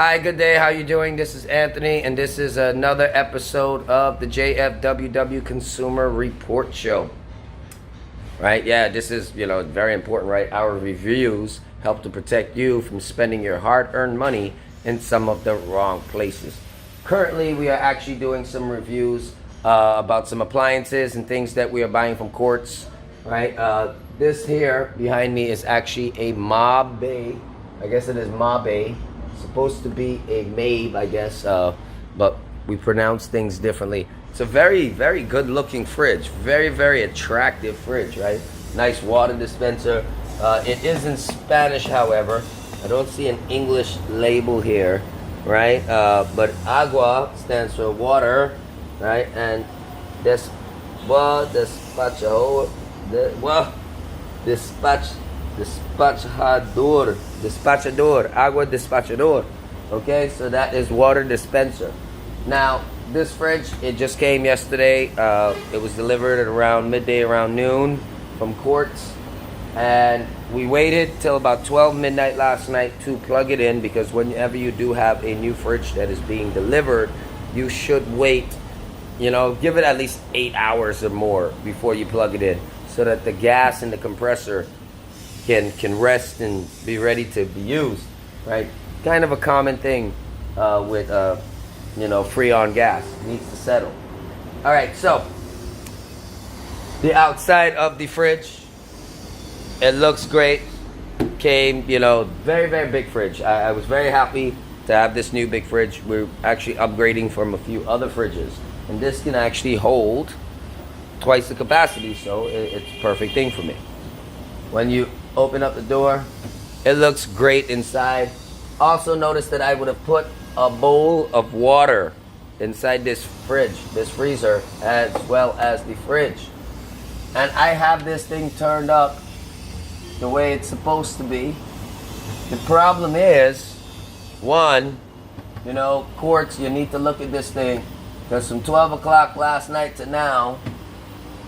Hi, good day. How you doing? This is Anthony, and this is another episode of the JFWW Consumer Report Show. Right? Yeah, this is, very important, right? Our reviews help to protect you from spending your hard-earned money in some of the wrong places. Currently, we are actually doing some reviews about some appliances and things that we are buying from Courts, right? This here behind me is actually a Ma-bae. I guess it is Ma-bae. Supposed to be a MABE, I guess, but we pronounce things differently. It's a very, very good looking fridge. Very, very attractive fridge, right? Nice water dispenser. It is in Spanish, however. I don't see an English label here, right? But agua stands for water, right? And despachador, agua despachador. Okay, so that is water dispenser. Now, this fridge, it just came yesterday. It was delivered at around midday, around noon from Courts. And we waited till about 12 midnight last night to plug it in, because whenever you do have a new fridge that is being delivered, you should wait, give it at least 8 hours or more before you plug it in, so that the gas in the compressor can rest and be ready to be used, right? Kind of a common thing with Freon gas. It needs to settle. All right, so the outside of the fridge, it looks great. Came, very, very big fridge. I was very happy to have this new big fridge. We're actually upgrading from a few other fridges, and this can actually hold twice the capacity, so it's a perfect thing for me. When you open up the door, it looks great inside. Also notice that I would have put a bowl of water inside this fridge, this freezer, as well as the fridge. And I have this thing turned up the way it's supposed to be. The problem is, one, Courts, you need to look at this thing, because from 12 o'clock last night to now,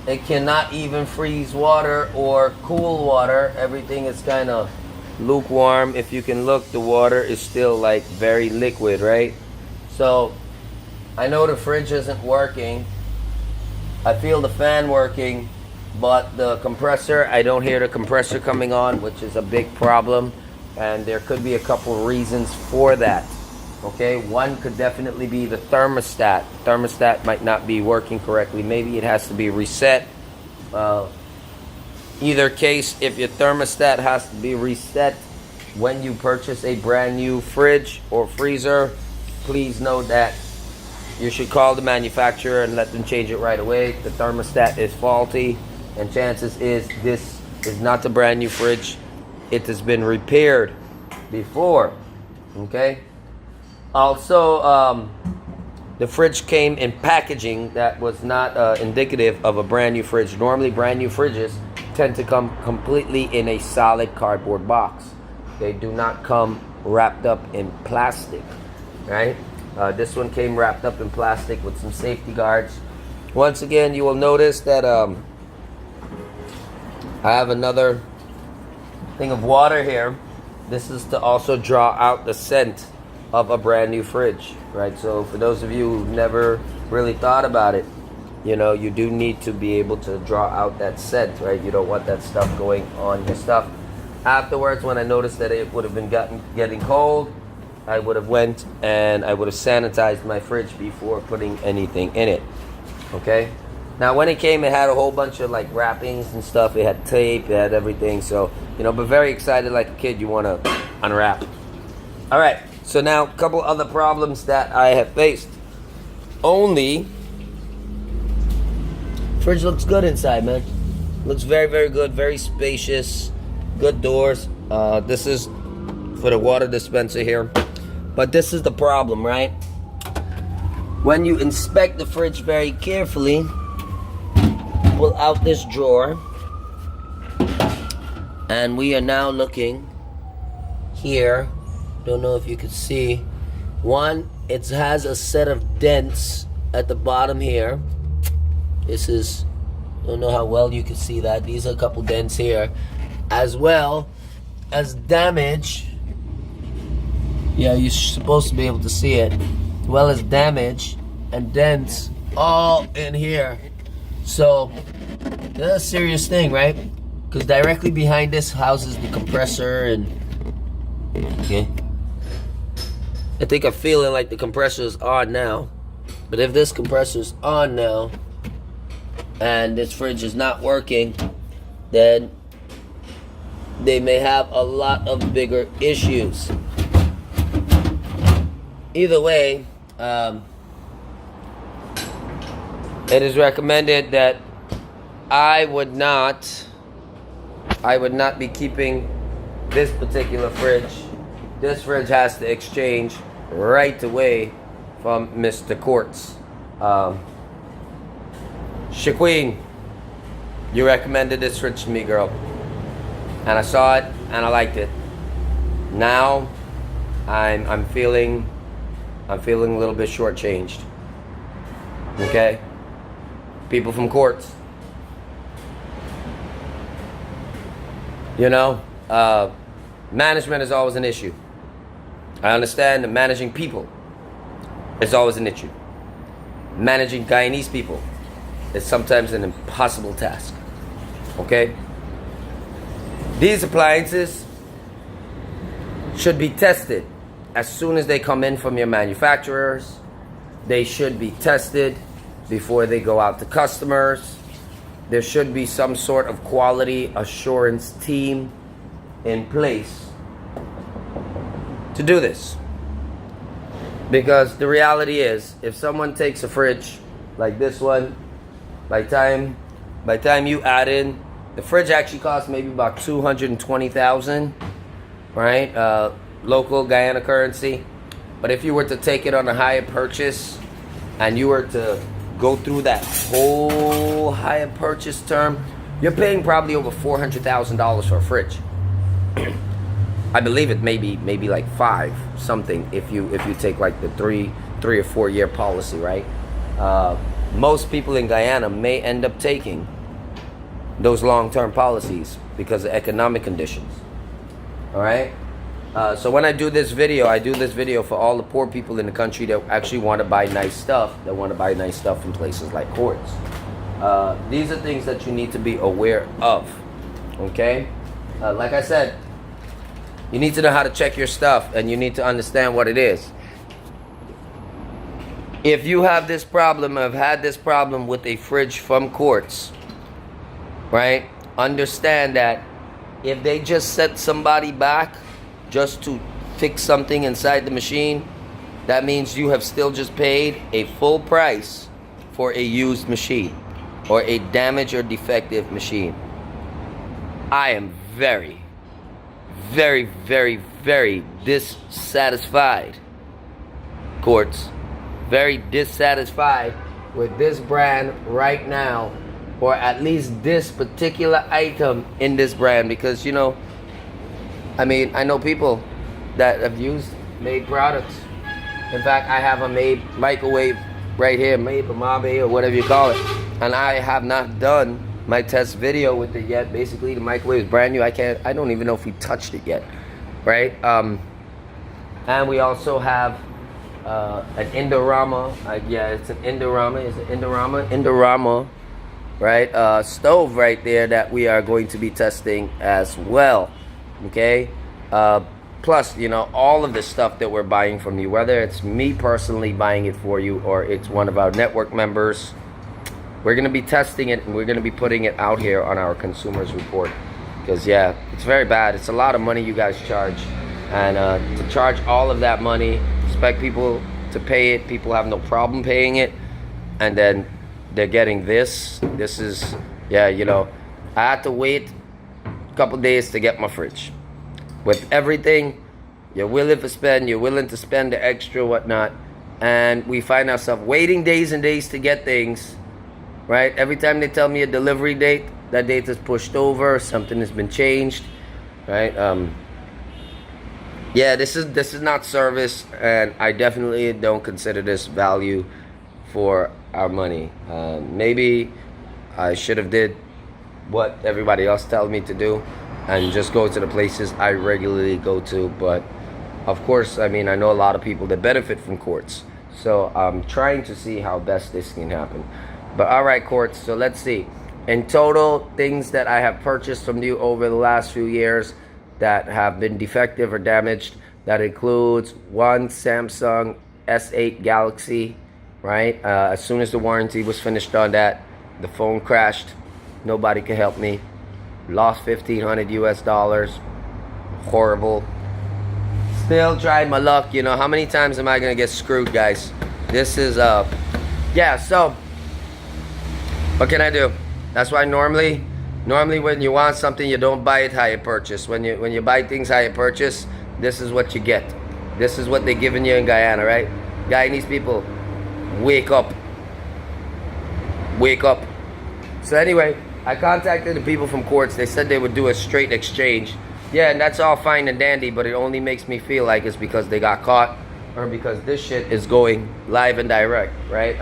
it cannot even freeze water or cool water. Everything is kind of lukewarm. If you can look, the water is still like very liquid, right? So I know the fridge isn't working. I feel the fan working, but the compressor, I don't hear the compressor coming on, which is a big problem. And there could be a couple reasons for that. Okay, one could definitely be the thermostat. Thermostat might not be working correctly. Maybe it has to be reset. Either case, if your thermostat has to be reset when you purchase a brand new fridge or freezer, please note that you should call the manufacturer and let them change it right away. The thermostat is faulty, and chances is this is not a brand new fridge. It has been repaired before. Okay. Also, the fridge came in packaging that was not indicative of a brand new fridge. Normally, brand new fridges tend to come completely in a solid cardboard box. They do not come wrapped up in plastic, right? This one came wrapped up in plastic with some safety guards. Once again, you will notice that I have another thing of water here. This is to also draw out the scent of a brand new fridge, right? So for those of you who've never really thought about it, you do need to be able to draw out that scent, right? You don't want that stuff going on your stuff. Afterwards, when I noticed that it would have been getting cold, I would have went and I would have sanitized my fridge before putting anything in it. Okay? Now when it came, it had a whole bunch of like wrappings and stuff. It had tape, it had everything. So, but very excited like a kid, you want to unwrap. All right. So now, a couple other problems that I have faced. Fridge looks good inside, man. Looks very, very good, very spacious, good doors. This is for the water dispenser here. But this is the problem, right? When you inspect the fridge very carefully, pull out this drawer. And we are now looking here. Don't know if you can see. One, it has a set of dents at the bottom here. This is, don't know how well you can see that. These are a couple dents here, as well as damage Yeah, you're supposed to be able to see it, as well as damage and dents all in here. So that's a serious thing, right? Because directly behind this houses the compressor and okay. I think I'm feeling like the compressor is on now. But if this compressor is on now and this fridge is not working, then they may have a lot of bigger issues. Either way, it is recommended that I would not be keeping this particular fridge. This fridge has to exchange right away from Mr. Courts. Shaqueen, you recommended this fridge to me, girl. And I saw it and I liked it. Now I'm feeling a little bit shortchanged. Okay? People from Courts. You know, management is always an issue. I understand that managing people is always an issue. Managing Guyanese people is sometimes an impossible task. Okay? These appliances should be tested as soon as they come in from your manufacturers. They should be tested before they go out to customers. There should be some sort of quality assurance team in place to do this. Because the reality is, if someone takes a fridge like this one, by time you add in, the fridge actually costs maybe about $220,000, right? Local Guyana currency. But if you were to take it on a hire purchase and you were to go through that whole hire purchase term, you're paying probably over $400,000 for a fridge. I believe it maybe like 5 something if you take like the 3 or 4 year policy, right? Most people in Guyana may end up taking those long-term policies because of economic conditions. All right. So when I do this video for all the poor people in the country that actually want to buy nice stuff, from places like Courts. These are things that you need to be aware of. Okay. Like I said, you need to know how to check your stuff and you need to understand what it is. If you have this problem, have had this problem with a fridge from Courts, right? Understand that if they just set somebody back just to fix something inside the machine, that means you have still just paid a full price for a used machine or a damaged or defective machine. I am very, very, very, very dissatisfied, Courts. Very dissatisfied with this brand right now, or at least this particular item in this brand, because, you know, I mean, I know people that have used MABE products. In fact, I have a MABE microwave right here, MABE or Ma-bae or whatever you call it, and I have not done my test video with it yet. Basically, the microwave is brand new. I don't even know if we touched it yet, right? And we also have an Indorama. Yeah, it's an Indorama. Is it Indorama? Indorama, right? Stove right there that we are going to be testing as well. Okay. Plus, you know, all of the stuff that we're buying from you, whether it's me personally buying it for you or it's one of our network members, we're going to be testing it and we're going to be putting it out here on our consumers report. Because, yeah, it's very bad. It's a lot of money you guys charge. And to charge all of that money, expect people to pay it. People have no problem paying it. And then they're getting this. This is, yeah, you know, I had to wait a couple days to get my fridge. With everything, you're willing to spend the extra, whatnot. And we find ourselves waiting days and days to get things. Right? Every time they tell me a delivery date, that date is pushed over, something has been changed. Right? Yeah, this is not service, and I definitely don't consider this value for our money. Maybe I should have did what everybody else tells me to do and just go to the places I regularly go to, but of course, I mean, I know a lot of people that benefit from Courts. So I'm trying to see how best this can happen. But all right, Courts, so let's see. In total, things that I have purchased from you over the last few years that have been defective or damaged, that includes one Samsung S8 Galaxy, right? As soon as the warranty was finished on that, the phone crashed. Nobody could help me. Lost $1,500 US. Horrible. Still tried my luck. You know, how many times am I gonna get screwed, guys? This is yeah, so what can I do? That's why normally when you want something, you don't buy it higher purchase. When you buy things higher purchase, this is what you get. This is what they're giving you in Guyana, right? Guyanese people, wake up. Wake up. So anyway, I contacted the people from Courts. They said they would do a straight exchange. Yeah, and that's all fine and dandy, but it only makes me feel like it's because they got caught or because this shit is going live and direct, right?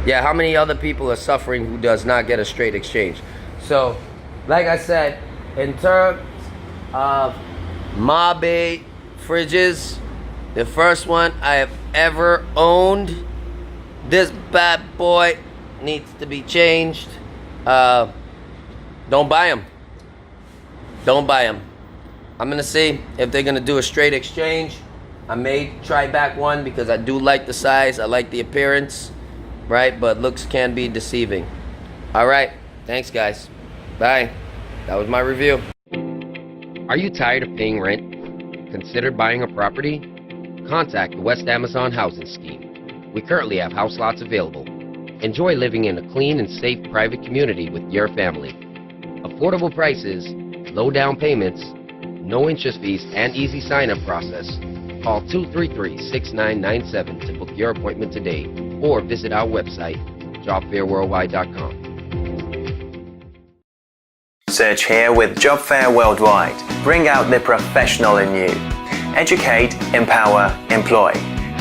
Yeah, how many other people are suffering who does not get a straight exchange? So, like I said, in terms of Ma-bae fridges, the first one I have ever owned, this bad boy needs to be changed. Don't buy them. Don't buy them. I'm gonna see if they're gonna do a straight exchange. I may try back one because I do like the size, I like the appearance, right? But looks can be deceiving. All right, thanks guys. Bye. That was my review. Are you tired of paying rent? Considered buying a property? Contact the West Amazon Housing Scheme. We currently have house lots available. Enjoy living in a clean and safe private community with your family. Affordable prices, low down payments, no interest fees, and easy sign-up process. Call 233-6997 to book your appointment today or visit our website, jobfairworldwide.com. Search here with Job Fair Worldwide. Bring out the professional in you. Educate, empower, employ.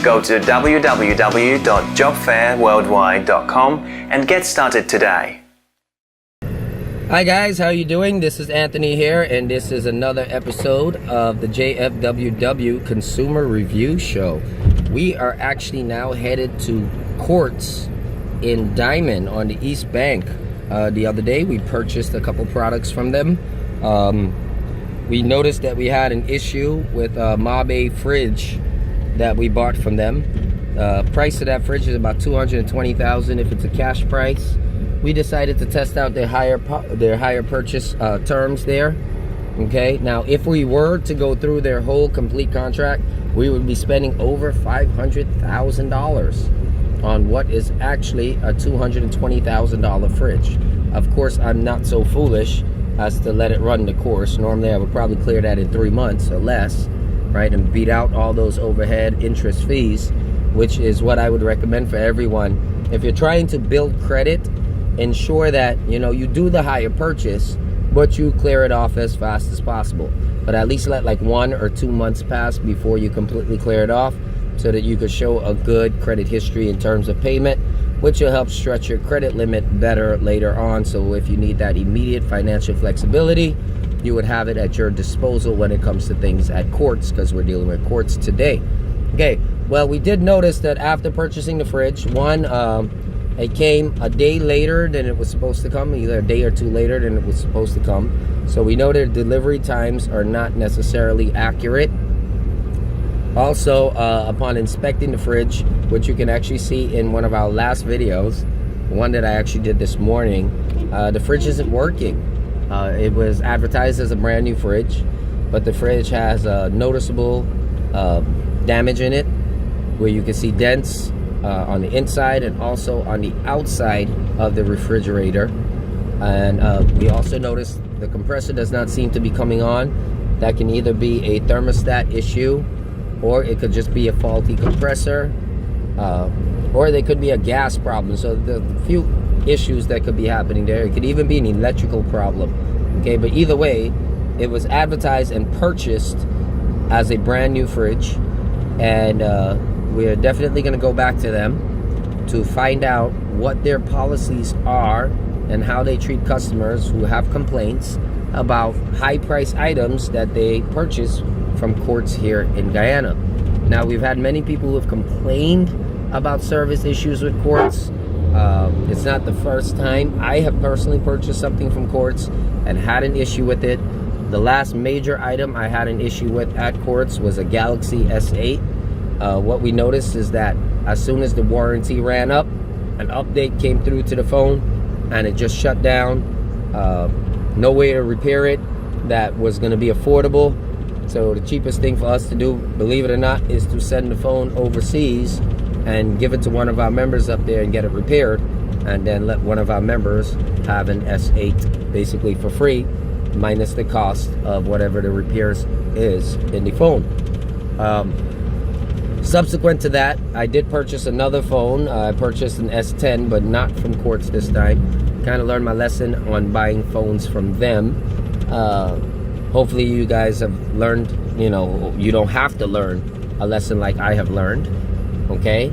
Go to www.jobfairworldwide.com and get started today. Hi guys, how you doing? This is Anthony here, and this is another episode of the JFWW Consumer Review Show. We are actually now headed to Courts in Diamond on the East Bank. The other day we purchased a couple products from them. We noticed that we had an issue with a Ma-bae fridge that we bought from them. Price of that fridge is about $220,000 if it's a cash price. We decided to test out their higher purchase terms there. Okay, now if we were to go through their whole complete contract, we would be spending over $500,000 on what is actually a $220,000 fridge. Of course, I'm not so foolish as to let it run the course. Normally, I would probably clear that in 3 months or less, right, and beat out all those overhead interest fees, which is what I would recommend for everyone. If you're trying to build credit, ensure that you do the higher purchase, but you clear it off as fast as possible. But at least let like 1 or 2 months pass before you completely clear it off, so that you could show a good credit history in terms of payment, which will help stretch your credit limit better later on. So if you need that immediate financial flexibility, you would have it at your disposal when it comes to things at Courts, because we're dealing with Courts today. Okay, well, we did notice that after purchasing the fridge, it came a day later than it was supposed to come, either a day or 2 later than it was supposed to come. So we know their delivery times are not necessarily accurate. Also, upon inspecting the fridge, which you can actually see in one of our last videos, one that I actually did this morning, the fridge isn't working. It was advertised as a brand new fridge, but the fridge has noticeable damage in it, where you can see dents on the inside and also on the outside of the refrigerator. And we also noticed the compressor does not seem to be coming on. That can either be a thermostat issue, or it could just be a faulty compressor, or there could be a gas problem. So the few issues that could be happening there. It could even be an electrical problem. Okay, but either way, it was advertised and purchased as a brand new fridge, and we're definitely going to go back to them to find out what their policies are and how they treat customers who have complaints about high price items that they purchase from Courts here in Guyana. Now, we've had many people who have complained about service issues with Courts. It's not the first time I have personally purchased something from Courts and had an issue with it. The last major item I had an issue with at Courts was a Galaxy S8. What we noticed is that as soon as the warranty ran up, an update came through to the phone and it just shut down. No way to repair it that was going to be affordable. So the cheapest thing for us to do, believe it or not, is to send the phone overseas and give it to one of our members up there and get it repaired, and then let one of our members have an S8 basically for free, minus the cost of whatever the repairs is in the phone. Subsequent to that, I did purchase another phone. I purchased an S10, but not from Courts this time. Kind of learned my lesson on buying phones from them. Hopefully you guys have learned, you know, you don't have to learn a lesson like I have learned. Okay,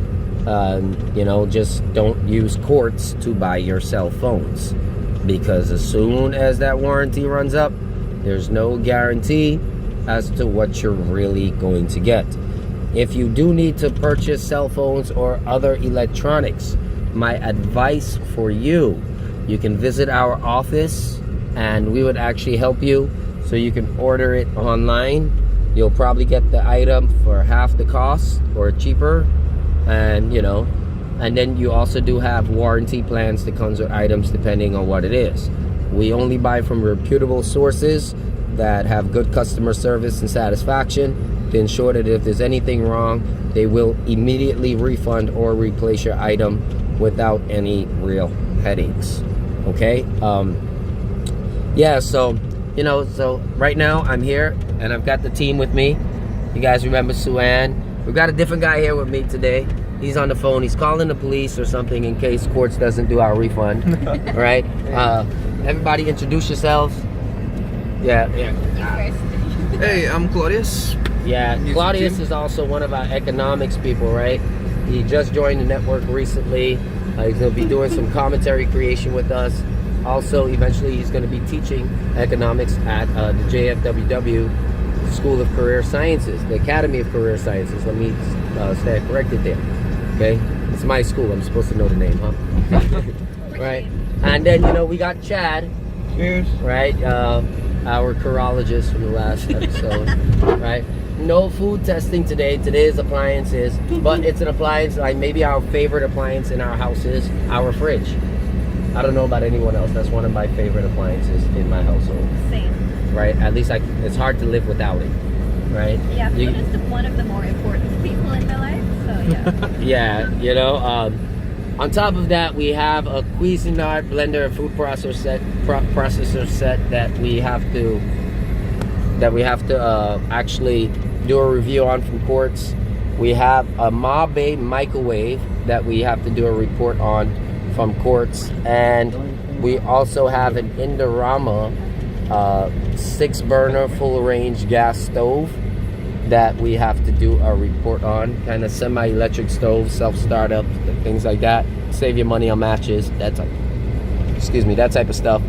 you know, just don't use Courts to buy your cell phones, because as soon as that warranty runs up, there's no guarantee as to what you're really going to get. If you do need to purchase cell phones or other electronics, my advice for you, you can visit our office and we would actually help you. So you can order it online. You'll probably get the item for half the cost or cheaper. And, you know, and then you also do have warranty plans that comes with items depending on what it is. We only buy from reputable sources that have good customer service and satisfaction to ensure that if there's anything wrong, they will immediately refund or replace your item without any real headaches. Okay? Yeah, so, you know, so right now I'm here and I've got the team with me. You guys remember Sue-Ann? We've got a different guy here with me today. He's on the phone. He's calling the police or something in case Courts doesn't do our refund. All right? Everybody introduce yourselves. Yeah. Hey, I'm Claudius. Yeah, Claudius is also one of our economics people, right? He just joined the network recently. He's going to be doing some commentary creation with us. Also, eventually, he's going to be teaching economics at the JFWW School of Career Sciences, the Academy of Career Sciences. Let me stand corrected there. Okay, it's my school. I'm supposed to know the name, huh? Right. And then, you know, we got Chad. Cheers. Right. Our carologist from the last episode. Right. No food testing today. Today's appliances, but it's an appliance like maybe our favorite appliance in our house is our fridge. I don't know about anyone else. That's one of my favorite appliances in my household. Same. Right? At least it's hard to live without it. Right? Yeah, food is one of the more important people in my life. So yeah. Yeah, you know. On top of that, we have a Cuisinart blender and food processor set that we have to actually do a review on from Courts. We have a Ma-bae microwave that we have to do a report on from Courts, and we also have an Indorama 6-burner full range gas stove that we have to do a report on. Kind of semi-electric stove, self-startup, things like that. Save your money on matches, that type of stuff.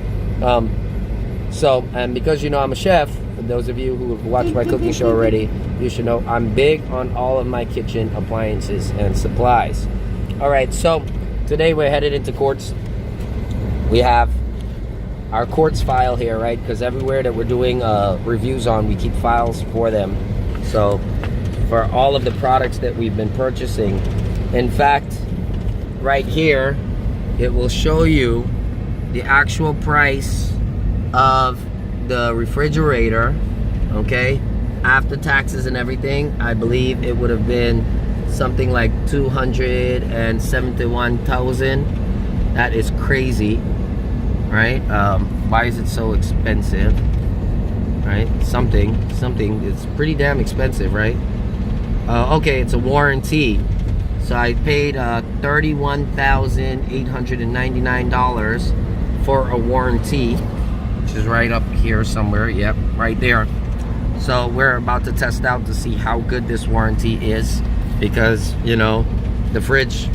So, and because you know I'm a chef, for those of you who have watched my cooking show already, you should know I'm big on all of my kitchen appliances and supplies. All right, so today we're headed into Courts. We have our Courts file here, right? Because everywhere that we're doing reviews on, we keep files for them. So for all of the products that we've been purchasing, in fact, right here, it will show you the actual price of the refrigerator, okay? After taxes and everything, I believe it would have been something like $271,000. That is crazy, right? Why is it so expensive, right? Something, it's pretty damn expensive, right? Okay, it's a warranty. So I paid $31,899 for a warranty, which is right up here somewhere. Yep, right there. So we're about to test out to see how good this warranty is, because, you know, the fridge,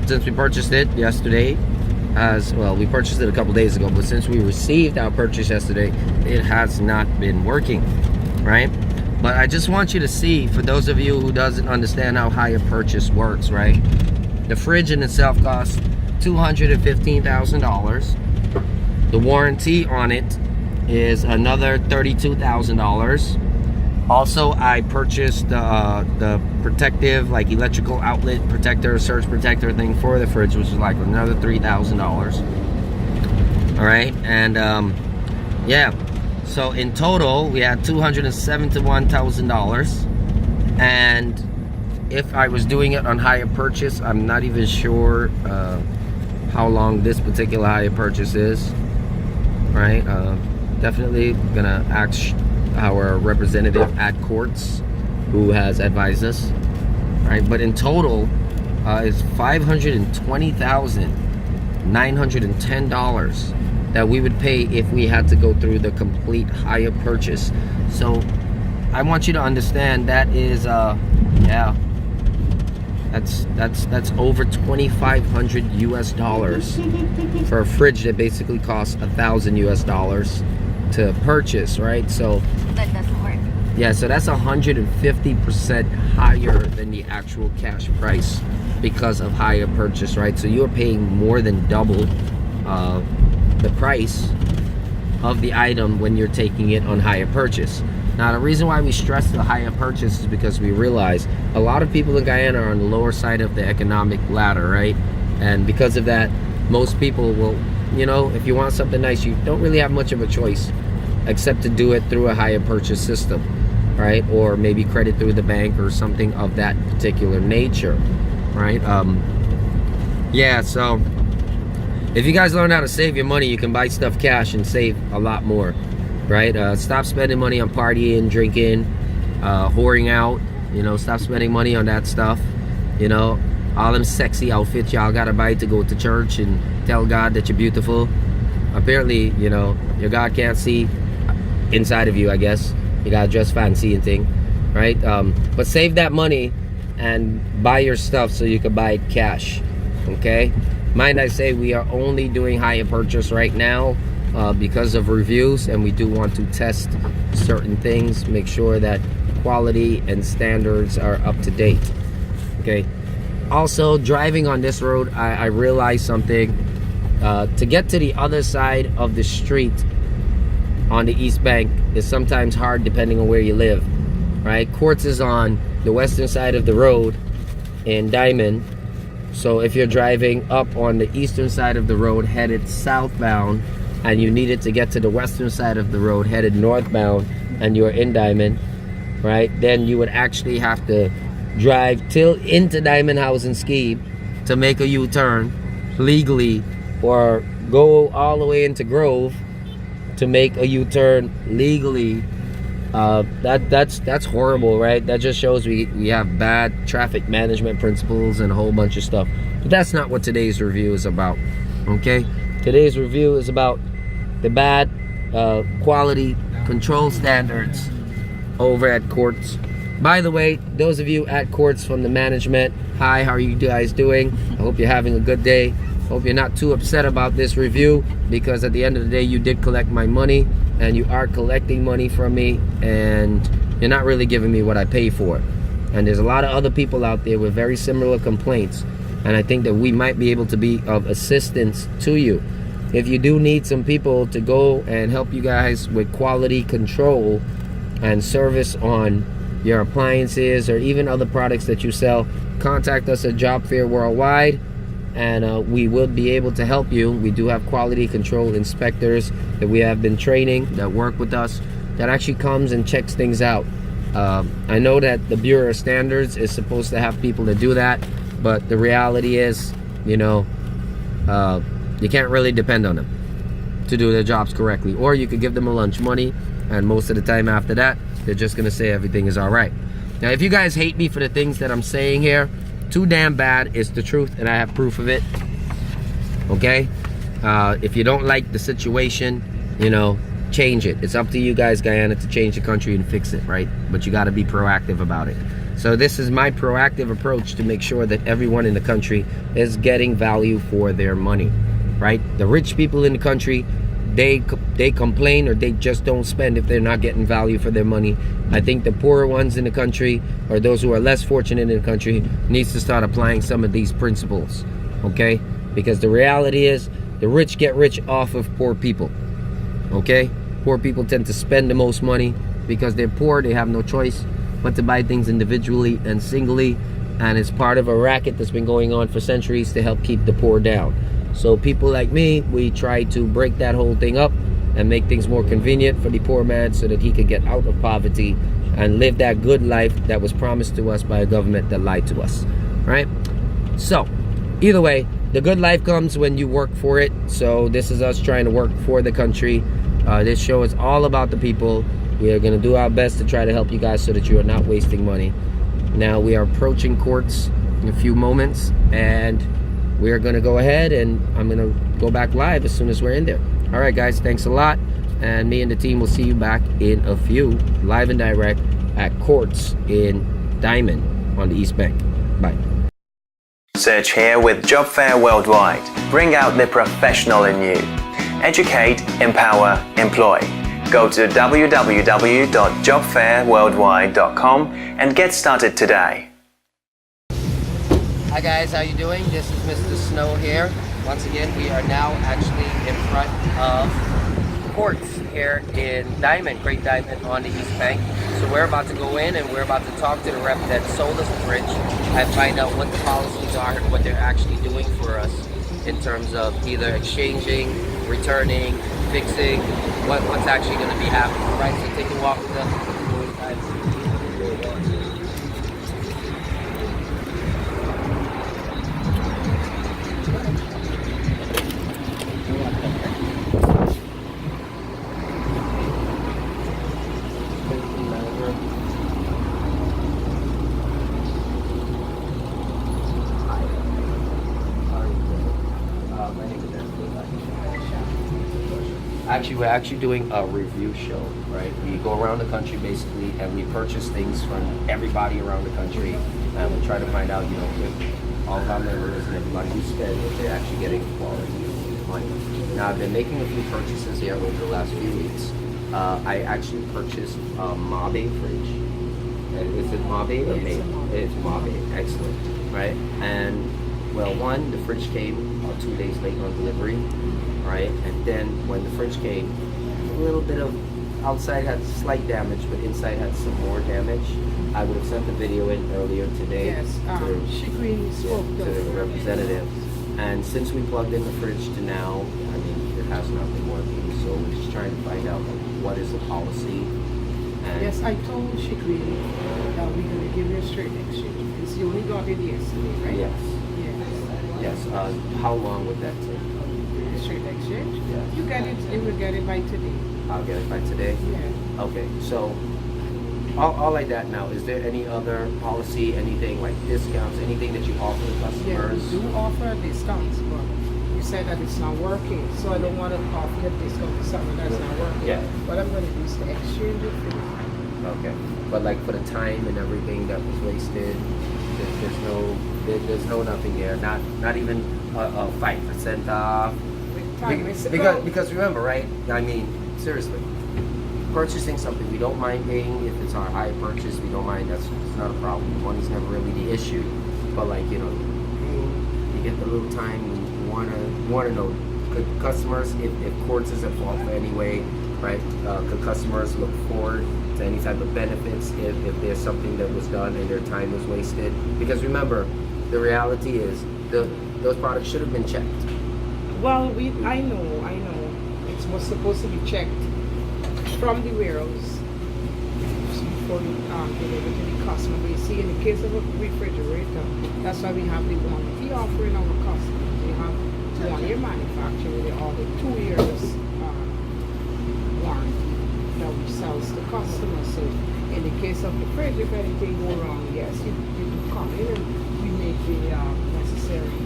since we purchased it yesterday, we purchased it a couple days ago, but since we received our purchase yesterday, it has not been working, right? But I just want you to see, for those of you who doesn't understand how hire purchase works, right? The fridge in itself costs $215,000. The warranty on it is another $32,000. Also, I purchased the protective, like electrical outlet protector, surge protector thing for the fridge, which is like another $3,000. All right, and yeah. So in total, we had $271,000. And if I was doing it on hire purchase, I'm not even sure how long this particular hire purchase is. Right? Definitely gonna ask our representative at Courts, who has advised us. Right? But in total, it's $520,910 that we would pay if we had to go through the complete hire purchase. So I want you to understand that is yeah, that's over $2,500 US for a fridge that basically costs $1,000 US to purchase, right? So That doesn't work. yeah, so that's 150% higher than the actual cash price because of hire purchase, right? So you're paying more than double the price of the item when you're taking it on hire purchase. Now, the reason why we stress the hire purchase is because we realize a lot of people in Guyana are on the lower side of the economic ladder, right? And because of that, most people will, you know, if you want something nice, you don't really have much of a choice except to do it through a hire purchase system, right? Or maybe credit through the bank or something of that particular nature, right? Yeah, so if you guys learn how to save your money, you can buy stuff cash and save a lot more, right? Stop spending money on partying, drinking, whoring out, you know, stop spending money on that stuff, you know, all them sexy outfits y'all gotta buy to go to church and tell God that you're beautiful. Apparently, you know, your God can't see inside of you, I guess. You gotta dress fancy and thing, right? But save that money and buy your stuff so you can buy it cash, okay? Mind I say, we are only doing hire purchase right now because of reviews, and we do want to test certain things, make sure that quality and standards are up to date, okay? Also, driving on this road, I realized something. To get to the other side of the street on the East Bank is sometimes hard depending on where you live, right? Courts is on the western side of the road in Diamond. So if you're driving up on the eastern side of the road headed southbound and you needed to get to the western side of the road headed northbound and you're in Diamond, right, then you would actually have to drive till into Diamond House and Ski to make a U-turn legally, or go all the way into Grove to make a U-turn legally. That's horrible, right? That just shows we have bad traffic management principles and a whole bunch of stuff. But that's not what today's review is about, okay? Today's review is about the bad quality control standards over at Courts. By the way, those of you at Courts from the management, hi, how are you guys doing? I hope you're having a good day. Hope you're not too upset about this review, because at the end of the day, you did collect my money, and you are collecting money from me, and you're not really giving me what I pay for. And there's a lot of other people out there with very similar complaints, and I think that we might be able to be of assistance to you. If you do need some people to go and help you guys with quality control and service on your appliances or even other products that you sell, contact us at Job Fair Worldwide, and we will be able to help you. We do have quality control inspectors that we have been training that work with us, that actually comes and checks things out. I know that the Bureau of Standards is supposed to have people to do that, but the reality is, you know, you can't really depend on them to do their jobs correctly. Or you could give them a lunch money, and most of the time after that, they're just gonna say everything is all right. Now, if you guys hate me for the things that I'm saying here, too damn bad. It's the truth, and I have proof of it, okay? If you don't like the situation, you know, change it. It's up to you guys, Guyana, to change the country and fix it, right? But you got to be proactive about it. So this is my proactive approach to make sure that everyone in the country is getting value for their money, right? The rich people in the country they complain or they just don't spend if they're not getting value for their money. I think the poorer ones in the country, or those who are less fortunate in the country, needs to start applying some of these principles, okay? Because the reality is, the rich get rich off of poor people, okay? Poor people tend to spend the most money because they're poor. They have no choice but to buy things individually and singly, and it's part of a racket that's been going on for centuries to help keep the poor down. So people like me, we try to break that whole thing up and make things more convenient for the poor man so that he can get out of poverty and live that good life that was promised to us by a government that lied to us, right? So either way, the good life comes when you work for it. So this is us trying to work for the country. This show is all about the people. We are going to do our best to try to help you guys so that you are not wasting money. Now we are approaching courts in a few moments, and we are going to go ahead and I'm going to go back live as soon as we're in there. All right, guys, thanks a lot. And me and the team will see you back in a few, live and direct at Courts in Diamond on the East Bank. Bye. Search here with Job Fair Worldwide. Bring out the professional in you. Educate, empower, employ. Go to www.jobfairworldwide.com and get started today. Hi guys, how you doing? This is Mr. Snow here. Once again, we are now actually in front of Courts here in Diamond, Great Diamond on the East Bank. So we're about to go in and we're about to talk to the rep that sold us the fridge and find out what the policies are and what they're actually doing for us in terms of either exchanging, returning, fixing, what's actually going to be happening. All right, so take a walk with us. Actually, we're actually doing a review show, right? We go around the country basically and we purchase things from everybody around the country, and we try to find out, you know, if all of our members and everybody who spend, if they're actually getting quality money. Now, I've been making a few purchases here over the last few weeks. I actually purchased a Ma-bae fridge. And is it Ma-bae or MABE? It's Ma-bae, excellent, right? And well, one, the fridge came 2 days late on delivery. Right, and then when the fridge came, a little bit of outside had slight damage, but inside had some more damage. I would have sent the video in earlier today. Yes, she spoke to the representative. And since we plugged in the fridge to now, I mean, it has not been working. So we're just trying to find out what is the policy. And yes, I told Shikri that we're going to give you a straight exchange because you only got it yesterday, right? Yes. Yes. Yes. How long would that take? Straight exchange? Yes. You will get it by today. I'll get it by today? Yeah. Okay, so all like that now, is there any other policy, anything like discounts, anything that you offer to Yeah, customers? we do offer discounts, but you said that it's not working, so I don't want to offer a discount to something that's not working. Yeah. What I'm going to do is to exchange it for you. Okay, but like for the time and everything that was wasted, there's no nothing there, not even a 5% off. Because remember, right? I mean, seriously, purchasing something we don't mind paying if it's our high purchase. We don't mind. It's not a problem. Money's never really the issue. But like, you know, you get the little time. You want to know, could customers, if Courts is at fault for any way, right? Could customers look forward to any type of benefits if there's something that was done and their time was wasted? Because remember, the reality is those products should have been checked. Well, I know. It was supposed to be checked from the warehouse before you deliver to the customer. But you see, in the case of a refrigerator, that's why we have the warranty offering our customers. We have 1-year manufacturing with all the 2 years warranty that we sell to customers. So in the case of the fridge, if anything go wrong, yes, you come in and we make the necessary.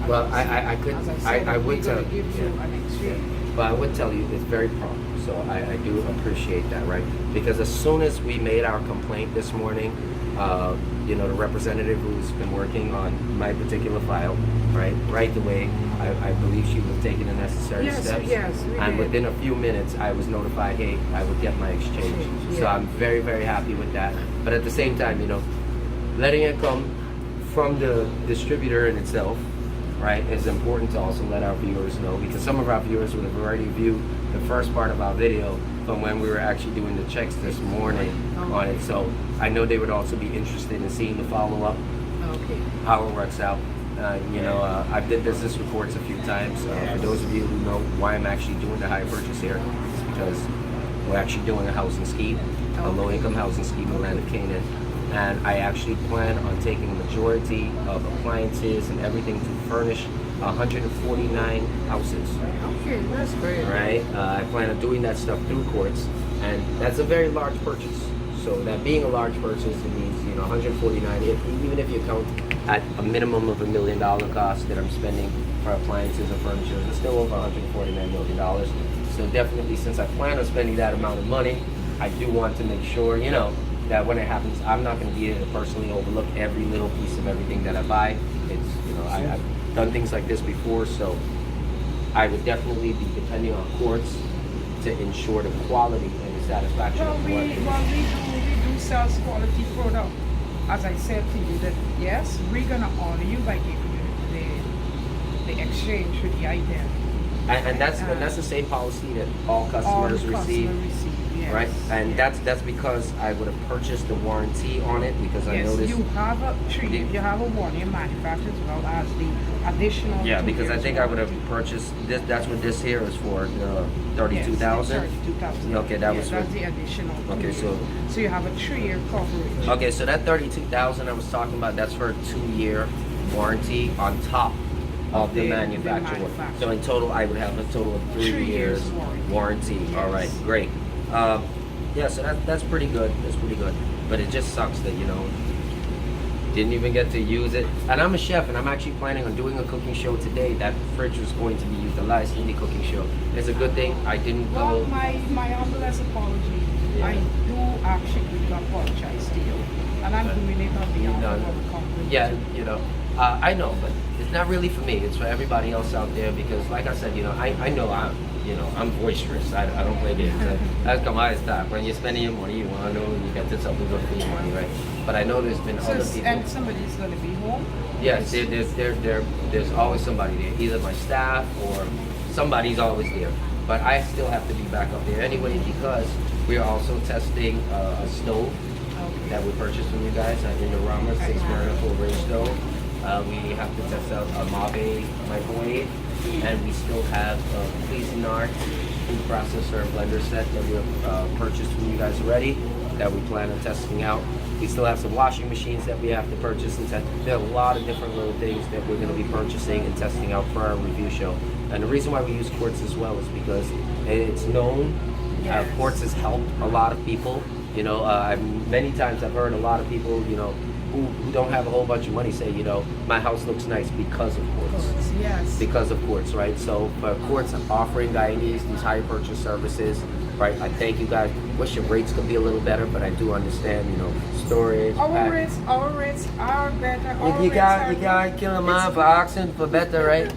Well, I would tell you, give you an exchange. but I would tell you it's very So I do appreciate that, right? Because as soon as we made our complaint this morning, you know, the representative who's been working on my particular file, right away, I believe she was taking the necessary steps. Yes, we and did. within a few minutes, I was notified, hey, I would get my exchange. So Yeah. I'm very, very happy with that. But at the same time, you know, letting it come from the distributor in itself, right, is important to also let our viewers know, because some of our viewers would have already viewed the first part of our video from when we were actually doing the checks this morning on it. So I know they would also be interested in seeing the follow-up, Okay. how it works out. You know, I've did business reports a few times. For those of you who know why I'm actually doing the high purchase here, it's because we're actually doing a housing scheme, a low-income housing scheme in the land of Canaan. And I actually plan on taking a majority of appliances and everything to furnish 149 houses. Okay, that's great. Right? I plan on doing that stuff through Courts, and that's a very large purchase. So that being a large purchase, it means, you know, 149. Even if you count at a minimum of $1 million cost that I'm spending for appliances or furniture, it's still over $149 million. So definitely, since I plan on spending that amount of money, I do want to make sure, you know, that when it happens, I'm not going to be able to personally overlook every little piece of everything that I buy. It's, you know, I've done things like this before, so I would definitely be depending on Courts to ensure the quality and the satisfaction Well, of we do sell quality product. As I said to you, that yes, we're gonna honor you by giving you the exchange for the item. And that's the same policy that all customers receive. Yes. Right, and that's because I would have purchased the warranty on it, because I Yes, noticed. you have a you have a warranty manufacturer as well as the additional. Yeah, 2 because I years think I would have warranty. purchased this. That's what this here is for, the 32,000. Yes, 32,000. Okay, that was that's for- the additional. 2 Okay, years. so- you have a 3-year coverage. Okay, so that 32,000 I was talking about, that's for a 2-year warranty on top of the The manufacturer. manufacturer. So in total, I would have a total of 3 3 years years warranty. Yes. All right, great. Yeah, so that's pretty good. That's pretty good. But it just sucks that, you know, didn't even get to use it. And I'm a chef, and I'm actually planning on doing a cooking show today. That fridge was going to be utilized in the cooking show. It's a good thing I didn't Well, go. my humblest apology. Yeah. I do actually apologize to you, and I'm doing it on behalf No, of no. our company. Yeah, you know, I know, but it's not really for me. It's for everybody else out there, because, like I said, you know, I know I'm boisterous. I don't play games. That's come high stop. When you're spending your money, you want to know you got this something good for your money, right? But I know there's been So, other people. and somebody's going to be home. Yes, there's always somebody there. Either my staff or somebody's always there. But I still have to be back up there anyway, because we are also testing a stove that we purchased from you guys in the Rama 6-burner full range stove. We have to test out a Ma-bae microwave, and we still have a Cuisinart food processor and blender set that we have purchased from you guys already, that we plan on testing out. We still have some washing machines that we have to purchase and test. There are a lot of different little things that we're going to be purchasing and testing out for our review show. And the reason why we use Courts as well is because it's known. Yes. Courts has helped a lot of people. You know, many times I've heard a lot of people, you know, who don't have a whole bunch of money say, you know, my house looks nice because of Courts. Yes. Because of Courts, right? So Courts offering Guyanese these high purchase services, right? I thank you guys. Wish your rates could be a little better, but I do understand, you know, storage. Our rates are better. Our You rates got are kill a man for oxen for better, right?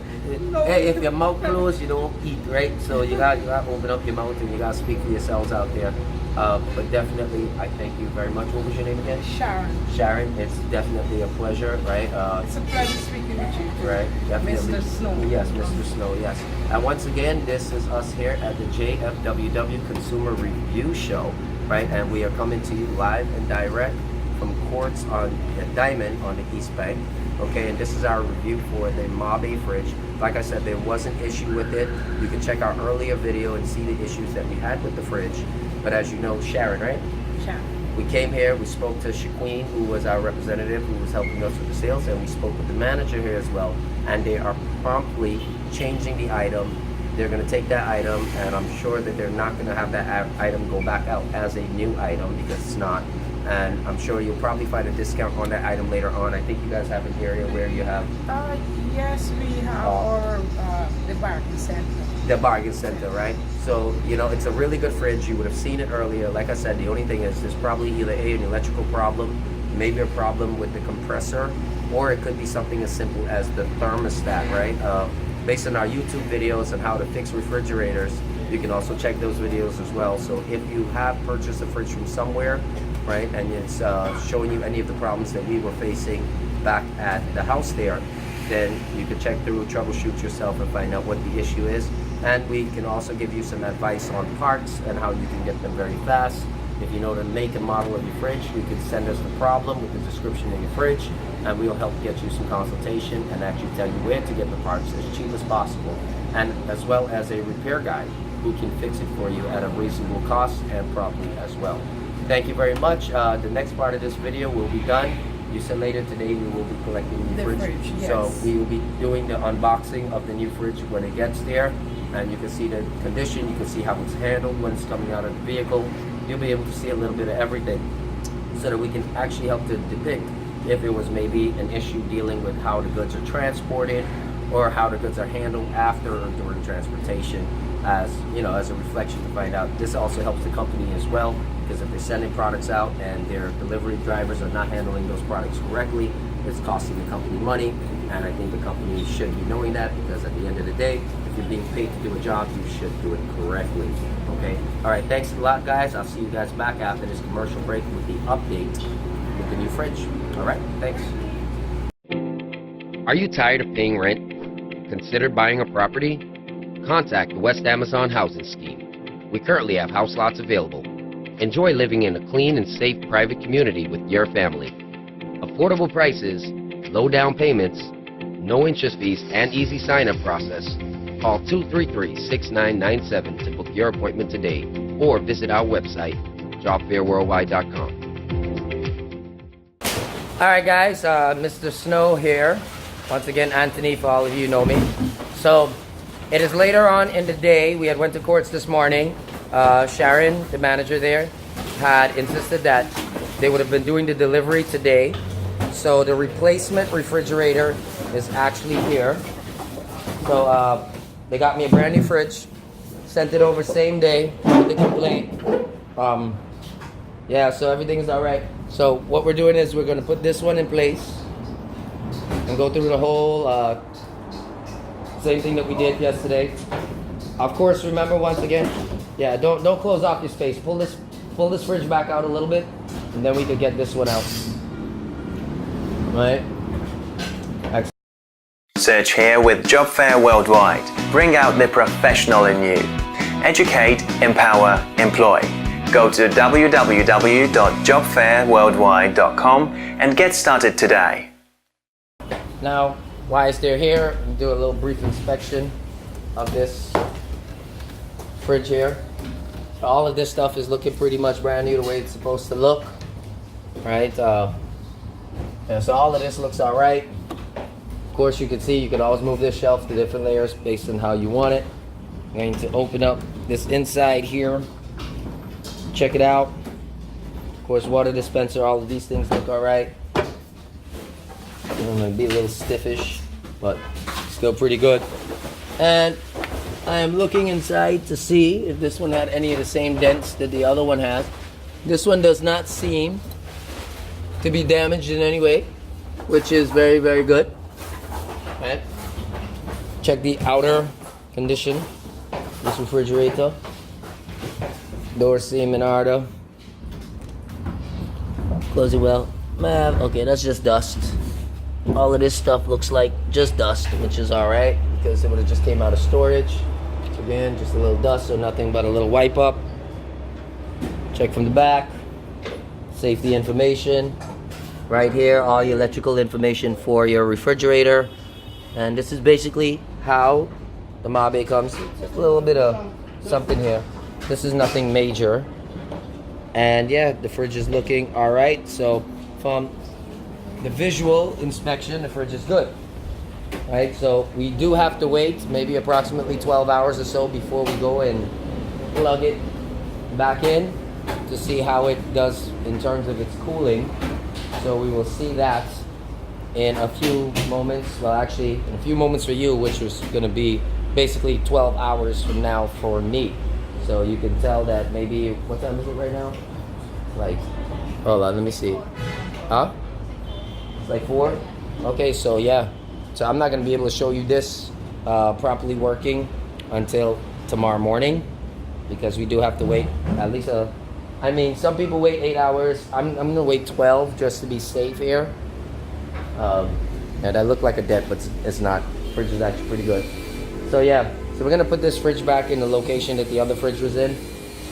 No. Hey, if your mouth closed, you don't eat, right? So you got to open up your mouth and you got to speak for yourselves out there. But definitely, I thank you very much. What was your name again? Sharon. Sharon. It's definitely a pleasure, right? It's a pleasure speaking with you. Right, definitely. Mr. Snow. Yes, Mr. Snow, yes. And once again, this is us here at the JFWW Consumer Review Show, right? And we are coming to you live and direct from Courts on Diamond on the East Bank. Okay, and this is our review for the Ma-bae fridge. Like I said, there was an issue with it. You can check our earlier video and see the issues that we had with the fridge. But as you know, Sharon, right? Sharon. We came here, we spoke to Shaqueen, who was our representative, who was helping us with the sales, and we spoke with the manager here as well. And they are promptly changing the item. They're going to take that item, and I'm sure that they're not going to have that item go back out as a new item, because it's not and I'm sure you'll probably find a discount on that item later on. I think you guys have an area where you have Yes, we have our the bargain center. the bargain center, right? So, you know, it's a really good fridge. You would have seen it earlier. Like I said, the only thing is there's probably either an electrical problem, maybe a problem with the compressor, or it could be something as simple as the thermostat, right? Based on our YouTube videos on how to fix refrigerators, you can also check those videos as well. So if you have purchased a fridge from somewhere, right, and it's showing you any of the problems that we were facing back at the house there, then you can check through, troubleshoot yourself, and find out what the issue is. And we can also give you some advice on parts and how you can get them very fast. If you know the make and model of your fridge, you can send us the problem with the description of your fridge, and we'll help get you some consultation and actually tell you where to get the parts as cheap as possible, and as well as a repair guide who can fix it for you at a reasonable cost and properly as well. Thank you very much. The next part of this video will be done. You said later today we will be collecting the fridge. Yes. So we will be doing the unboxing of the new fridge when it gets there, and you can see the condition, you can see how it's handled when it's coming out of the vehicle. You'll be able to see a little bit of everything so that we can actually help to depict if there was maybe an issue dealing with how the goods are transported or how the goods are handled after or during transportation, as you know, as a reflection to find out. This also helps the company as well, because if they're sending products out and their delivery drivers are not handling those products correctly, it's costing the company money, and I think the company should be knowing that, because at the end of the day, if you're being paid to do a job, you should do it correctly. Okay? Alright, thanks a lot, guys. I'll see you guys back after this commercial break with the update with the new fridge. Alright, thanks. Are you tired of paying rent? Considered buying a property? Contact the West Amazon Housing Scheme. We currently have house lots available. Enjoy living in a clean and safe private community with your family. Affordable prices, low down payments, no interest fees, and easy sign-up process. Call 233-6997 to book your appointment today, or visit our website, jobfairworldwide.com. Alright guys, Mr. Snow here. Once again, Anthony, for all of you know me. So, it is later on in the day. We had went to Courts this morning. Sharon, the manager there, had insisted that they would have been doing the delivery today. So the replacement refrigerator is actually here. So they got me a brand new fridge, sent it over same day with the complaint. Yeah, so everything's all right. So what we're doing is we're going to put this one in place and go through the whole same thing that we did yesterday. Of course, remember once again, yeah, don't close off your space. Pull this fridge back out a little bit, and then we could get this one out. Right? Excellent. Search here with Job Fair Worldwide. Bring out the professional in you. Educate, empower, employ. Go to www.jobfairworldwide.com and get started today. Now, while they're here, we'll do a little brief inspection of this fridge here. So all of this stuff is looking pretty much brand new the way it's supposed to look, right? Yeah, so all of this looks all right. Of course, you can see you can always move this shelf to different layers based on how you want it. I'm going to open up this inside here. Check it out. Of course, water dispenser, all of these things look all right. It might be a little stiffish, but still pretty good. And I am looking inside to see if this one had any of the same dents that the other one has. This one does not seem to be damaged in any way, which is very, very good. Right. Check the outer condition. This refrigerator. Door seam in order. Close it well. Okay, that's just dust. All of this stuff looks like just dust, which is alright, because it would have just came out of storage. Again, just a little dust, so nothing but a little wipe up. Check from the back. Safety information. Right here, all your electrical information for your refrigerator. And this is basically how the Ma-bae comes. Just a little bit of something here. This is nothing major. And yeah, the fridge is looking alright. So from the visual inspection, the fridge is good. Right, so we do have to wait maybe approximately 12 hours or so before we go and plug it back in. to see how it does in terms of its cooling. So we will see that in a few moments. Well, actually, in a few moments for you, which is going to be basically 12 hours from now for me. So you can tell that maybe, what time is it right now? Like, hold on, let me see. Huh? It's like 4? Okay, so yeah. So I'm not going to be able to show you this properly working until tomorrow morning, because we do have to wait at least I mean, some people wait 8 hours. I'm going to wait 12 just to be safe here. And I look like a debt, but it's not. Fridge is actually pretty good. So yeah, so we're gonna put this fridge back in the location that the other fridge was in,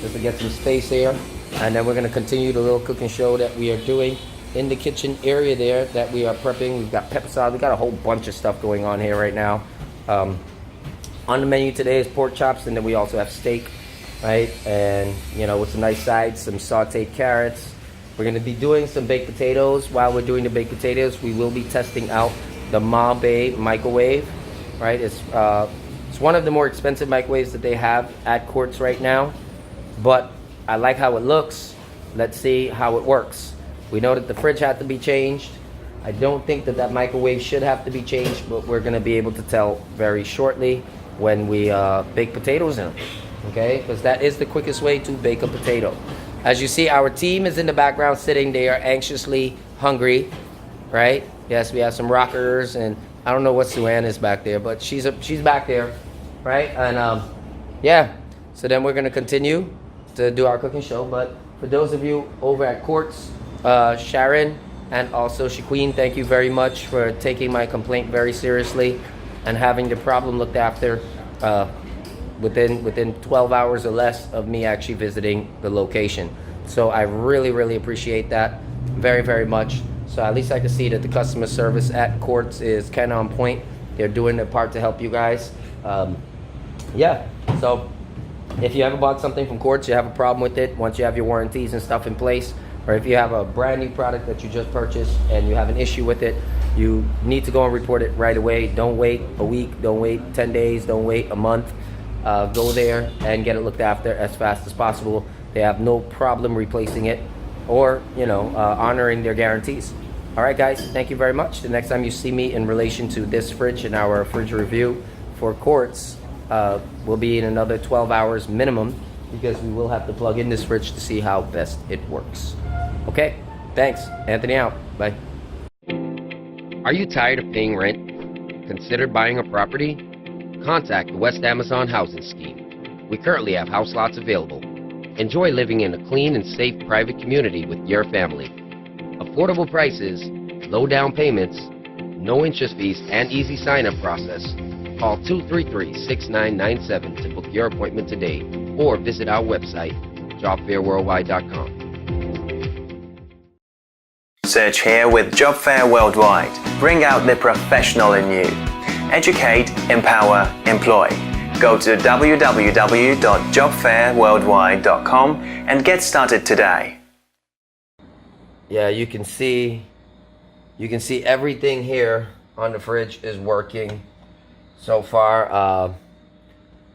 just to get some space here. And then we're gonna continue the little cooking show that we are doing in the kitchen area there that we are prepping. We've got pepper salad. We got a whole bunch of stuff going on here right now. On the menu today is pork chops, and then we also have steak, right? And you know, with some nice sides, some sauteed carrots. We're going to be doing some baked potatoes. While we're doing the baked potatoes, we will be testing out the Ma-bae microwave, right? It's one of the more expensive microwaves that they have at Courts right now, but I like how it looks. Let's see how it works. We know that the fridge had to be changed. I don't think that that microwave should have to be changed, but we're going to be able to tell very shortly when we bake potatoes in them, okay? Because that is the quickest way to bake a potato. As you see, our team is in the background sitting there anxiously hungry, right? Yes, we have some rockers, and I don't know what Suanne is back there, but she's back there, right? And yeah, so then we're going to continue to do our cooking show. But for those of you over at Courts, Sharon and also Shaqueen, thank you very much for taking my complaint very seriously and having the problem looked after within 12 hours or less of me actually visiting the location. So I really appreciate that very, very much. So at least I can see that the customer service at Courts is kind of on point. They're doing their part to help you guys. Yeah, so if you ever bought something from Courts, you have a problem with it, once you have your warranties and stuff in place, or if you have a brand new product that you just purchased and you have an issue with it, you need to go and report it right away. Don't wait a week, don't wait 10 days, don't wait a month. Go there and get it looked after as fast as possible. They have no problem replacing it or, you know, honoring their guarantees. All right, guys, thank you very much. The next time you see me in relation to this fridge in our fridge review for Courts will be in another 12 hours minimum, because we will have to plug in this fridge to see how best it works. Okay, thanks. Anthony out. Bye. Are you tired of paying rent? Considered buying a property? Contact the West Amazon Housing Scheme. We currently have house lots available. Enjoy living in a clean and safe private community with your family. Affordable prices, low down payments, no interest fees, and easy sign-up process. Call 233-6997 to book your appointment today, or visit our website, jobfairworldwide.com. Search here with Job Fair Worldwide. Bring out the professional in you. Educate, empower, employ. Go to www.jobfairworldwide.com and get started today. Yeah, you can see everything here on the fridge is working so far.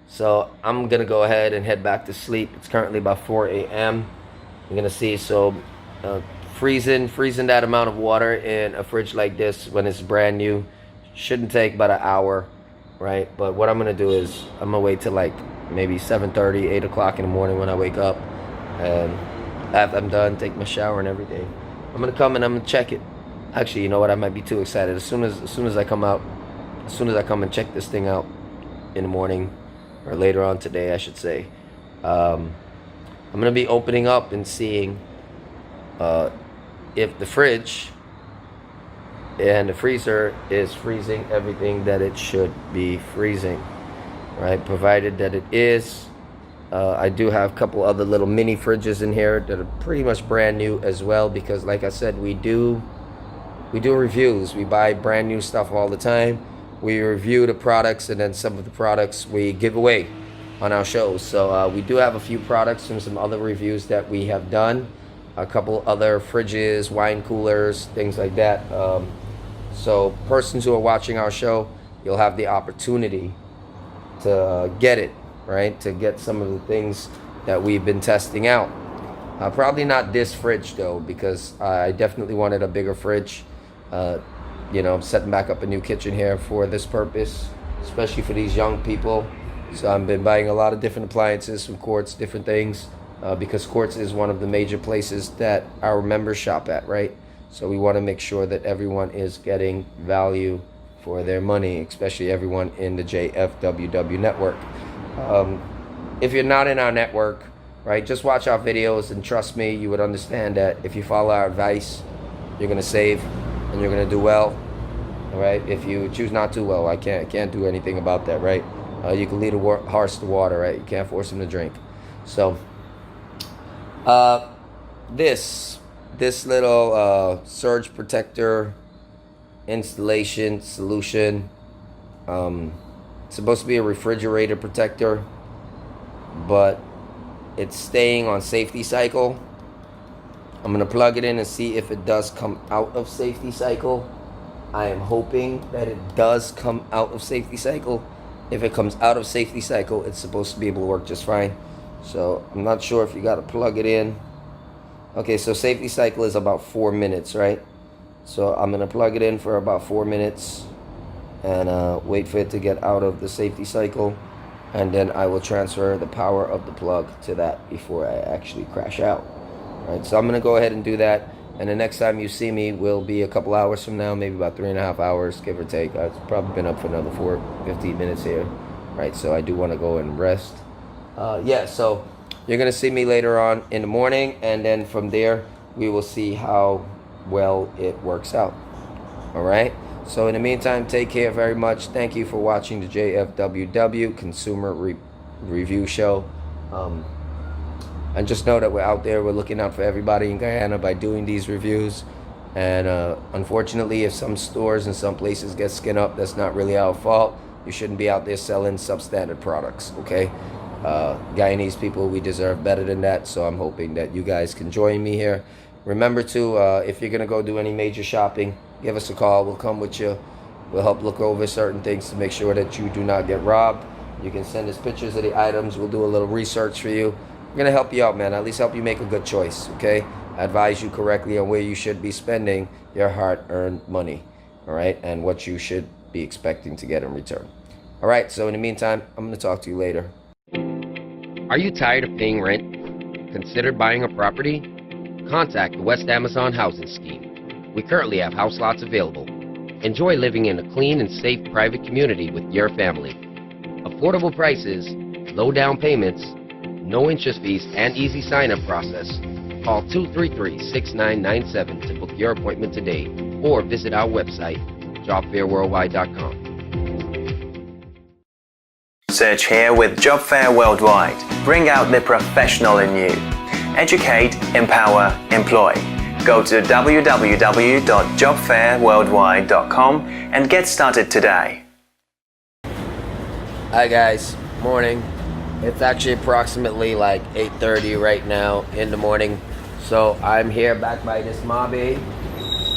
So I'm gonna go ahead and head back to sleep. It's currently about 4 a.m. You're gonna see, so freezing that amount of water in a fridge like this when it's brand new shouldn't take about an hour, right? But what I'm gonna do is I'm gonna wait till like maybe 7:30, 8 o'clock in the morning when I wake up, and after I'm done, take my shower and everything, I'm gonna come and I'm gonna check it. Actually, you know what? I might be too excited. As soon as I come and check this thing out in the morning, or later on today, I should say, I'm gonna be opening up and seeing if the fridge and the freezer is freezing everything that it should be freezing, right? Provided that it is. I do have a couple other little mini fridges in here that are pretty much brand new as well, because like I said, we do reviews. We buy brand new stuff all the time. We review the products, and then some of the products we give away on our shows. So we do have a few products from some other reviews that we have done, a couple other fridges, wine coolers, things like that. So persons who are watching our show, you'll have the opportunity to get it, right? To get some of the things that we've been testing out. Probably not this fridge though, because I definitely wanted a bigger fridge. You know, I'm setting back up a new kitchen here for this purpose, especially for these young people. So I've been buying a lot of different appliances from Courts, different things, because Courts is one of the major places that our members shop at, right? So we want to make sure that everyone is getting value for their money, especially everyone in the JFWW network. If you're not in our network, right, just watch our videos and trust me, you would understand that if you follow our advice, you're going to save and you're going to do well. All right. If you choose not to, well, I can't do anything about that, right? You can lead a horse to water, right? You can't force him to drink. So this little surge protector installation solution, it's supposed to be a refrigerator protector, but it's staying on safety cycle. I'm gonna plug it in and see if it does come out of safety cycle. I am hoping that it does come out of safety cycle. If it comes out of safety cycle, it's supposed to be able to work just fine. So I'm not sure if you gotta plug it in. Okay, so safety cycle is about 4 minutes, right? So I'm gonna plug it in for about 4 minutes and wait for it to get out of the safety cycle, and then I will transfer the power of the plug to that before I actually crash out. All right, so I'm gonna go ahead and do that, and the next time you see me will be a couple hours from now, maybe about 3.5 hours, give or take. I've probably been up for another 15 minutes here, right? So I do want to go and rest. Yeah, so you're gonna see me later on in the morning, and then from there we will see how well it works out. All right, so in the meantime, take care very much. Thank you for watching the JFWW Consumer Review Show. And just know that we're out there, we're looking out for everybody in Guyana by doing these reviews. And unfortunately, if some stores and some places get skin up, that's not really our fault. You shouldn't be out there selling substandard products, okay? Guyanese people, we deserve better than that, so I'm hoping that you guys can join me here. Remember to, if you're gonna go do any major shopping, give us a call, we'll come with you. We'll help look over certain things to make sure that you do not get robbed. You can send us pictures of the items, we'll do a little research for you. We're gonna help you out, man, at least help you make a good choice, okay? Advise you correctly on where you should be spending your hard-earned money, all right? And what you should be expecting to get in return. All right, so in the meantime, I'm gonna talk to you later. Are you tired of paying rent? Considered buying a property? Contact the West Amazon Housing Scheme. We currently have house lots available. Enjoy living in a clean and safe private community with your family. Affordable prices, low down payments, no interest fees, and easy sign-up process. Call 233-6997 to book your appointment today, or visit our website, jobfairworldwide.com. Search here with Job Fair Worldwide. Bring out the professional in you. Educate, empower, employ. Go to www.jobfairworldwide.com and get started today. Hi guys, morning. It's actually approximately like 8:30 right now in the morning. So I'm here back by this Ma-bae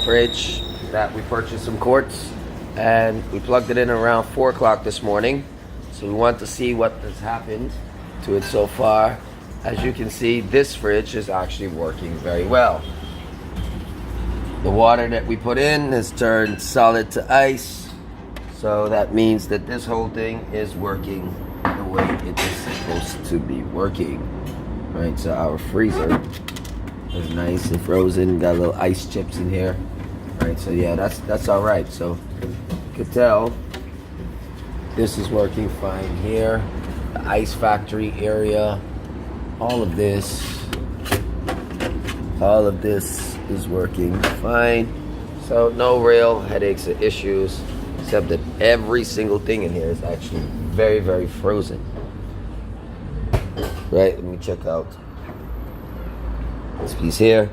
fridge that we purchased from Courts, and we plugged it in around 4 o'clock this morning. So we want to see what has happened to it so far. As you can see, this fridge is actually working very well. The water that we put in has turned solid to ice. So that means that this whole thing is working the way it is supposed to be working. Right, so our freezer is nice and frozen. Got little ice chips in here. Right, so yeah, that's all right. So you could tell this is working fine here. The ice factory area, all of this is working fine. So no real headaches or issues, except that every single thing in here is actually very, very frozen. Right, let me check out this piece here.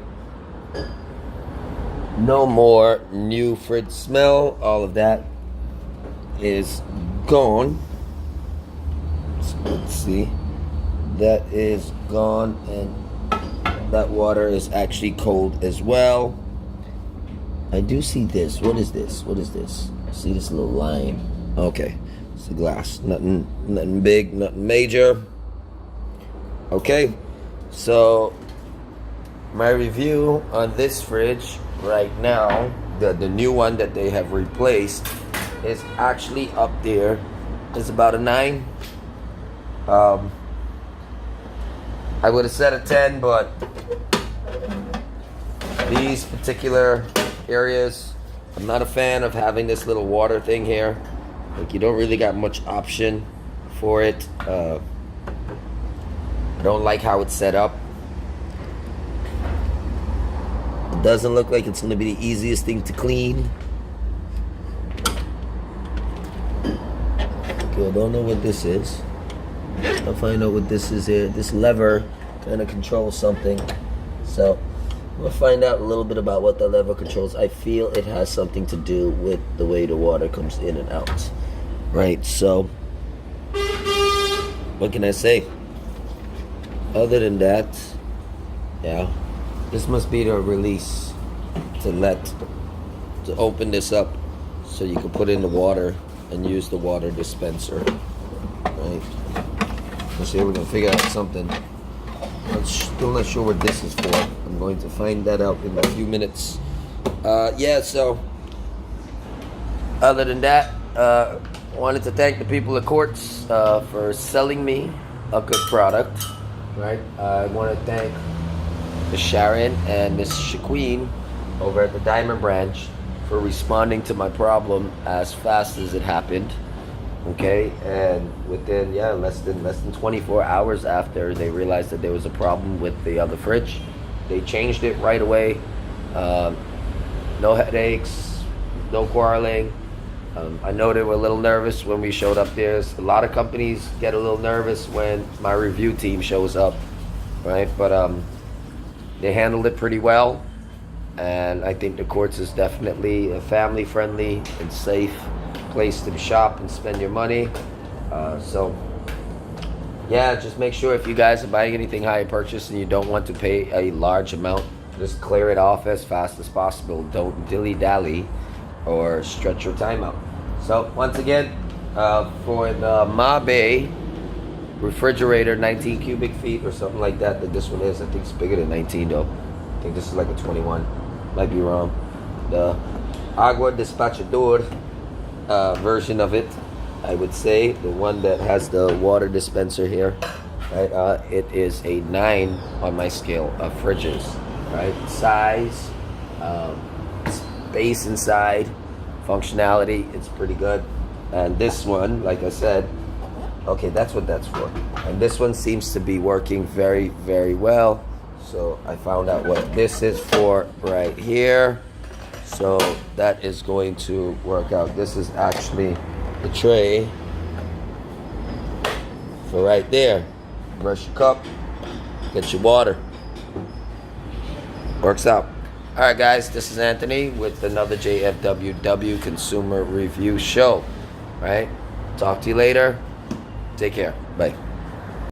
No more new fridge smell. All of that is gone. So let's see. That is gone, and that water is actually cold as well. I do see this. What is this? What is this? I see this little line. Okay, it's the glass. Nothing big, nothing major. Okay, so my review on this fridge right now, the new one that they have replaced, is actually up there. It's about a 9. I would have said a 10, but these particular areas, I'm not a fan of having this little water thing here. Like, you don't really got much option for it. I don't like how it's set up. It doesn't look like it's going to be the easiest thing to clean. Okay, I don't know what this is. I'll find out what this is here. This lever kind of controls something. So we'll find out a little bit about what the lever controls. I feel it has something to do with the way the water comes in and out. Right, so what can I say? Other than that, yeah, this must be the release to open this up so you can put in the water and use the water dispenser. Right. Let's see, we're gonna figure out something. I'm still not sure what this is for. I'm going to find that out in a few minutes. Yeah, so other than that, wanted to thank the people at Courts for selling me a good product. Right. I want to thank Miss Sharon and Miss Shaqueen over at the Diamond Branch for responding to my problem as fast as it happened. Okay, and within less than 24 hours after they realized that there was a problem with the other fridge, they changed it right away. No headaches, no quarreling. I know they were a little nervous when we showed up there. A lot of companies get a little nervous when my review team shows up, right? But they handled it pretty well, and I think the Courts is definitely a family-friendly and safe place to shop and spend your money. So yeah, just make sure if you guys are buying anything high purchase and you don't want to pay a large amount, just clear it off as fast as possible. Don't dilly-dally or stretch your time out. So once again, for the Ma-bae Refrigerator, 19 cubic feet or something like that this one is. I think it's bigger than 19 though. I think this is like a 21. Might be wrong. The Agua Despachador version of it, I would say, the one that has the water dispenser here, right? It is a 9 on my scale of fridges, right? Size, space inside, functionality, it's pretty good. And this one, like I said, okay, that's what that's for. And this one seems to be working very, very well. So I found out what this is for right here. So that is going to work out. This is actually the tray for right there. Brush your cup, get your water. Works out. All right, guys, this is Anthony with another JFWW Consumer Review Show. Right? Talk to you later. Take care. Bye.